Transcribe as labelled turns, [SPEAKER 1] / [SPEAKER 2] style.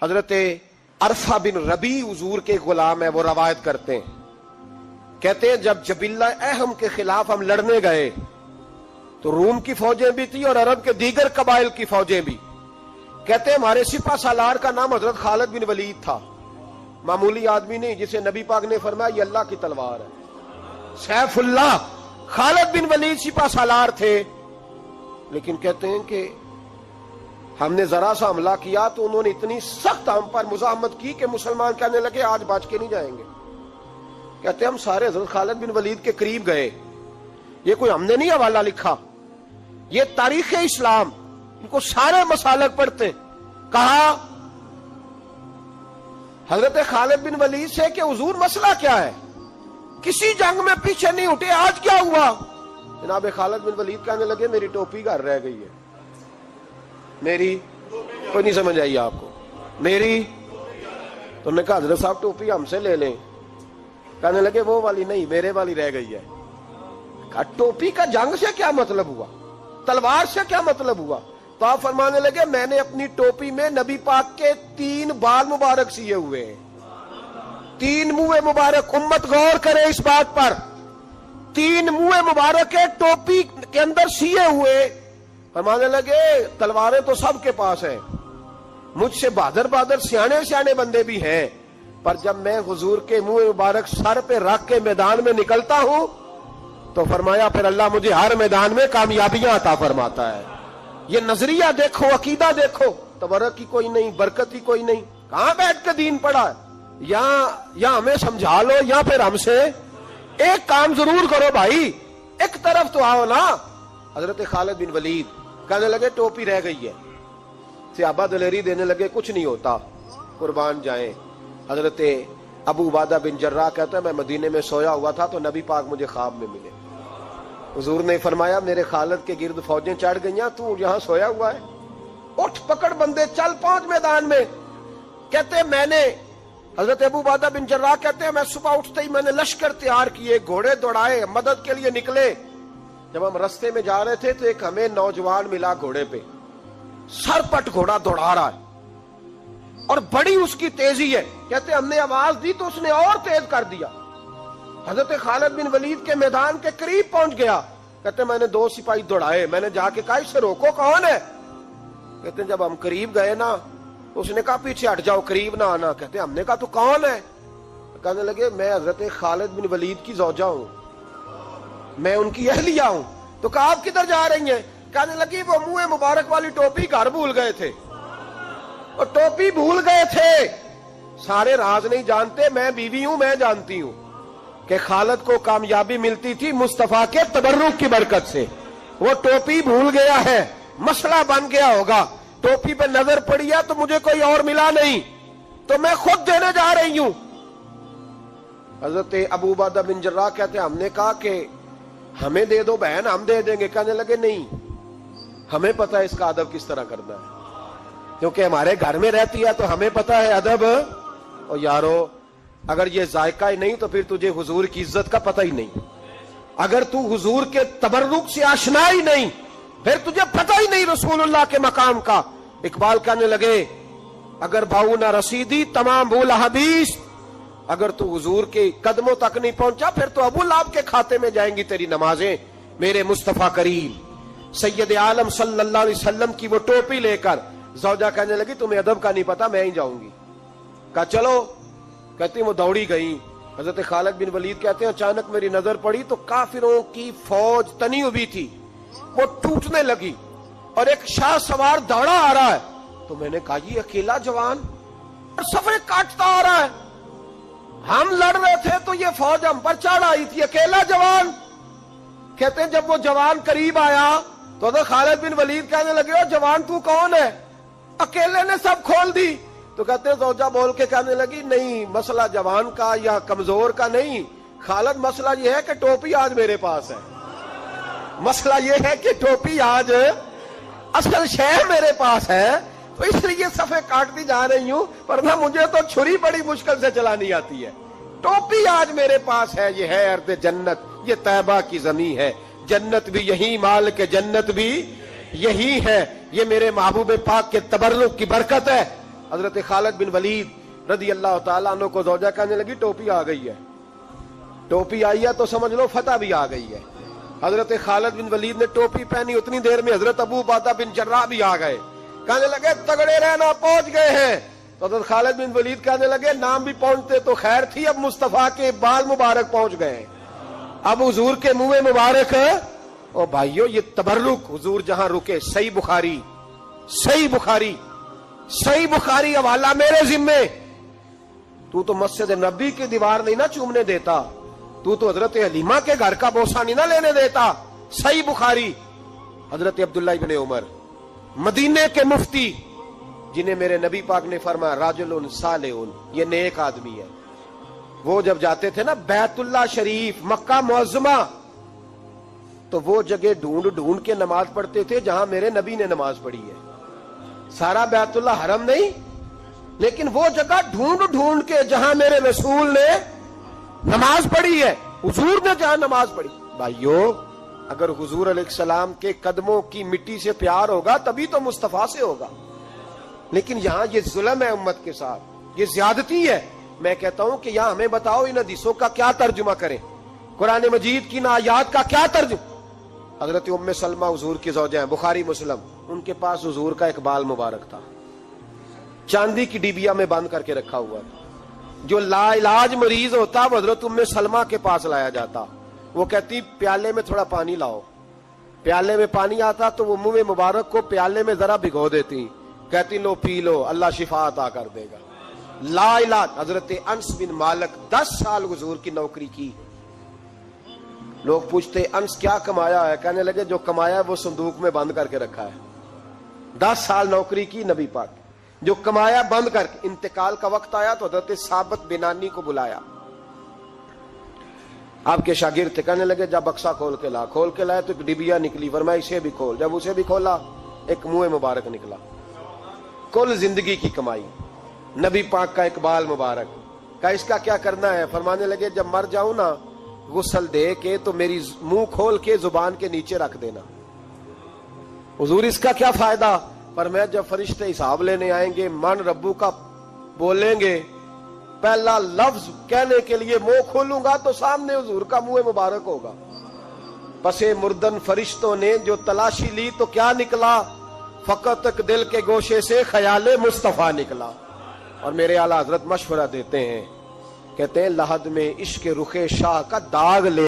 [SPEAKER 1] حضرت عرفہ بن ربی حضور کے غلام ہے، وہ روایت کرتے ہیں، کہتے ہیں جب جبلہ اہم کے خلاف ہم لڑنے گئے تو روم کی فوجیں بھی تھی اور عرب کے دیگر قبائل کی فوجیں بھی. کہتے ہیں ہمارے سپہ سالار کا نام حضرت خالد بن ولید تھا، معمولی آدمی نہیں جسے نبی پاک نے فرمایا یہ اللہ کی تلوار ہے. سیف اللہ خالد بن ولید سپہ سالار تھے. لیکن کہتے ہیں کہ ہم نے ذرا سا حملہ کیا تو انہوں نے اتنی سخت ہم پر مزاحمت کی کہ مسلمان کہنے لگے آج بچ کے نہیں جائیں گے. کہتے ہیں ہم سارے حضرت خالد بن ولید کے قریب گئے. یہ کوئی ہم نے نہیں حوالہ لکھا، یہ تاریخ اسلام، ان کو سارے مسالک پڑھتے. کہا حضرت خالد بن ولید سے کہ حضور مسئلہ کیا ہے؟ کسی جنگ میں پیچھے نہیں اٹھے، آج کیا ہوا؟ جناب خالد بن ولید کہنے لگے میری ٹوپی گھر رہ گئی ہے. میری کوئی نہیں سمجھ آئی آپ کو؟ میری تو نے کہا حضرت صاحب ٹوپی ہم سے لے لیں. کہنے لگے وہ والی نہیں، میرے والی رہ گئی ہے. کہا ٹوپی کا جنگ سے کیا مطلب ہوا؟ تلوار سے کیا مطلب ہوا؟ تو آپ فرمانے لگے میں نے اپنی ٹوپی میں نبی پاک کے 3 بال مبارک سیے ہوئے ہیں، 3 منہ مبارک. امت غور کرے اس بات پر، 3 منہ مبارک ٹوپی کے اندر سیے ہوئے. فرمانے لگے تلواریں تو سب کے پاس ہیں، مجھ سے بہادر سیانے بندے بھی ہیں، پر جب میں حضور کے منہ مبارک سر پہ رکھ کے میدان میں نکلتا ہوں تو فرمایا پھر اللہ مجھے ہر میدان میں کامیابیاں عطا فرماتا ہے. یہ نظریہ دیکھو، عقیدہ دیکھو، تبرک کی کوئی نہیں، برکت کی کوئی نہیں. کہاں بیٹھ کے دین پڑھا ہے؟ یا ہمیں سمجھا لو یا پھر ہم سے ایک کام ضرور کرو بھائی، ایک طرف تو آؤ نا. حضرت خالد بن ولید کہنے لگے ٹوپی رہ گئی ہے. صحابہ دلیری دینے لگے کچھ نہیں ہوتا، قربان جائیں. حضرت ابو عبادہ بن جراح کہتا ہے میں مدینے میں سویا ہوا تھا تو نبی پاک مجھے خواب میں ملے. حضور نے فرمایا میرے خالد کے گرد فوجیں چڑھ گئیں، تو یہاں سویا ہوا ہے، اٹھ پکڑ بندے چل پہنچ میدان میں. کہتے میں نے، حضرت ابو عبادہ بن جراح کہتے ہیں میں صبح اٹھتے ہی میں نے لشکر تیار کیے، گھوڑے دوڑائے، مدد کے لیے نکلے. جب ہم رستے میں جا رہے تھے تو ایک ہمیں نوجوان ملا گھوڑے پہ، سر پٹ گھوڑا دوڑا رہا ہے اور بڑی اس کی تیزی ہے. کہتے ہم نے آواز دی تو اس نے اور تیز کر دیا. حضرت خالد بن ولید کے میدان کے قریب پہنچ گیا. کہتے میں نے 2 سپاہی دوڑائے، میں نے جا کے کہا اسے روکو، کون ہے؟ کہتے جب ہم قریب گئے نا اس نے کہا پیچھے ہٹ جاؤ، قریب نہ آنا. کہتے ہم نے کہا تو کون ہے؟ کہنے لگے میں حضرت خالد بن ولید کی زوجہ ہوں، میں ان کی اہلیہ ہوں. تو کہا آپ کدھر جا رہی ہیں؟ کہنے لگی وہ منہ مبارک والی ٹوپی گھر بھول گئے تھے، اور ٹوپی بھول گئے تھے. سارے راز نہیں جانتے، میں بیوی ہوں، میں جانتی ہوں کہ خالد کو کامیابی ملتی تھی مصطفیٰ کے تبرک کی برکت سے. وہ ٹوپی بھول گیا ہے، مسئلہ بن گیا ہوگا. ٹوپی پہ نظر پڑی ہے تو مجھے کوئی اور ملا نہیں تو میں خود دینے جا رہی ہوں. حضرت ابو عبادہ بن جراح کہتے ہیں ہم نے کہا کہ ہمیں دے دو بہن، ہم دے دیں گے. کہنے لگے نہیں، ہمیں پتہ ہے اس کا ادب کس طرح کرنا ہے، کیونکہ ہمارے گھر میں رہتی ہے تو ہمیں پتہ ہے ادب. اور یارو اگر یہ ذائقہ ہی نہیں تو پھر تجھے حضور کی عزت کا پتہ ہی نہیں. اگر تو حضور کے تبرک سے آشنا ہی نہیں پھر تجھے پتہ ہی نہیں رسول اللہ کے مقام کا. اقبال کہنے لگے اگر بھاؤ نہ رسیدی تمام بول حدیث، اگر تو حضور کے قدموں تک نہیں پہنچا پھر تو ابو لہب کے کھاتے میں جائیں گی تیری نمازیں. میرے مصطفیٰ کریم سید عالم صلی اللہ علیہ وسلم کی وہ ٹوپی لے کر زوجہ کہنے لگی تمہیں ادب کا نہیں پتا، میں ہی جاؤں گی. کہا چلو. کہتی وہ دوڑی گئی. حضرت خالد بن ولید کہتے ہیں اچانک میری نظر پڑی تو کافروں کی فوج تنی ہوئی تھی، وہ ٹوٹنے لگی اور ایک شاہ سوار دوڑا آ رہا ہے. تو میں نے کہا یہ اکیلا جوان صفے کاٹتا آ رہا ہے، ہم لڑ رہے تھے تو یہ فوج ہم پر چڑھ آئی تھی، اکیلا جوان. کہتے ہیں جب وہ جوان قریب آیا تو حضرت خالد بن ولید کہنے لگے او جوان تو کون ہے؟ اکیلے نے سب کھول دی. تو کہتے ہیں زوجہ بول کے کہنے لگی نہیں، مسئلہ جوان کا یا کمزور کا نہیں خالد، مسئلہ یہ ہے کہ ٹوپی آج میرے پاس ہے. مسئلہ یہ ہے کہ ٹوپی آج اصل شے میرے پاس ہے تو اس لیے صفے کاٹتی جا رہی ہوں، ورنہ مجھے تو چھری بڑی مشکل سے چلانی آتی ہے. ٹوپی آج میرے پاس ہے. یہ ہے ارض جنت، یہ طیبہ کی زمین ہے، جنت بھی یہی، مال کے جنت بھی یہی ہے. یہ میرے محبوب پاک کے تبرک کی برکت ہے. حضرت خالد بن ولید رضی اللہ تعالیٰ عنہ کو زوجہ کہنے لگی ٹوپی آ گئی ہے، ٹوپی آئی ہے تو سمجھ لو فتح بھی آ گئی ہے۔ حضرت خالد بن ولید نے ٹوپی پہنی، اتنی دیر میں حضرت ابو عبیدہ بن جراح بھی آ گئے، کہنے لگے تگڑے رہنا، پہنچ گئے ہیں۔ تو حضرت خالد بن ولید کہنے لگے نام بھی پہنچتے تو خیر تھی، اب مصطفیٰ کے بال مبارک پہنچ گئے، اب حضور کے منہ مبارک ہے۔ او بھائیو یہ تبرک حضور جہاں رکے، صحیح بخاری، صحیح بخاری، صحیح بخاری حوالہ میرے ذمے۔ تو مسجد نبی کی دیوار نہیں نہ چومنے دیتا، تو حضرت حلیمہ کے گھر کا بوسہ نہیں نہ لینے دیتا۔ صحیح بخاری۔ حضرت عبداللہ ابن عمر مدینے کے مفتی، جنہیں میرے نبی پاک نے فرمایا راجل صالح، یہ نیک آدمی ہے، وہ جب جاتے تھے نا بیت اللہ شریف مکہ معظمہ، تو وہ جگہ ڈھونڈ ڈھونڈ کے نماز پڑھتے تھے جہاں میرے نبی نے نماز پڑھی ہے۔ سارا بیت اللہ حرم نہیں، لیکن وہ جگہ ڈھونڈ ڈھونڈ کے جہاں میرے رسول نے نماز پڑھی ہے، حضور نے جہاں نماز پڑھی۔ بھائیو اگر حضور علیہ السلام کے قدموں کی مٹی سے پیار ہوگا تبھی تو مصطفیٰ سے ہوگا، لیکن یہاں یہ ظلم ہے امت کے ساتھ، یہ زیادتی ہے۔ میں کہتا ہوں کہ یہاں ہمیں بتاؤ ان حدیثوں کا کیا ترجمہ کریں، قرآن مجید کی ان آیات کا کیا ترجمہ۔ حضرت ام سلمہ حضور کی زوجہ ہیں، بخاری مسلم، ان کے پاس حضور کا ایک بال مبارک تھا، چاندی کی ڈیبیا میں بند کر کے رکھا ہوا تھا۔ جو لا علاج مریض ہوتا وہ حضرت ام سلمہ کے پاس لایا جاتا، وہ کہتی پیالے میں تھوڑا پانی لاؤ، پیالے میں پانی آتا تو وہ منہ مبارک کو پیالے میں ذرا بھگو دیتی، کہتی لو پی لو، اللہ شفا عطا کر دے گا۔ لا علاج۔ حضرت انس بن مالک 10 سال حضور کی نوکری کی، لوگ پوچھتے انس کیا کمایا ہے، کہنے لگے جو کمایا ہے وہ صندوق میں بند کر کے رکھا ہے۔ 10 سال نوکری کی نبی پاک، جو کمایا بند کر کے، انتقال کا وقت آیا تو حضرت ثابت بنانی کو بلایا، آپ کے شاگرد تھے، کہنے لگے جب بکسا کھول کے لا، کھول کے لائے تو ایک ڈبیا نکلی، فرمایا اسے بھی کھول، جب اسے بھی کھولا ایک منہ مبارک نکلا۔ کل زندگی کی کمائی، نبی پاک کا اقبال مبارک، کہا اس کا کیا کرنا ہے، فرمانے لگے جب مر جاؤں نا غسل دے کے تو میری منہ کھول کے زبان کے نیچے رکھ دینا۔ حضور اس کا کیا فائدہ، پر میں جب فرشتے حساب لینے آئیں گے من ربو کا بولیں گے، پہلا لفظ کہنے کے لیے منہ کھولوں گا تو سامنے حضور کا منہ مبارک ہوگا۔ پسے مردن فرشتوں نے جو تلاشی لی تو کیا نکلا، فقط تک دل کے گوشے سے خیال مصطفیٰ نکلا۔ اور میرے اعلیٰ حضرت مشورہ دیتے ہیں، کہتے ہیں لحد میں عشق رخ شاہ کا داغ لے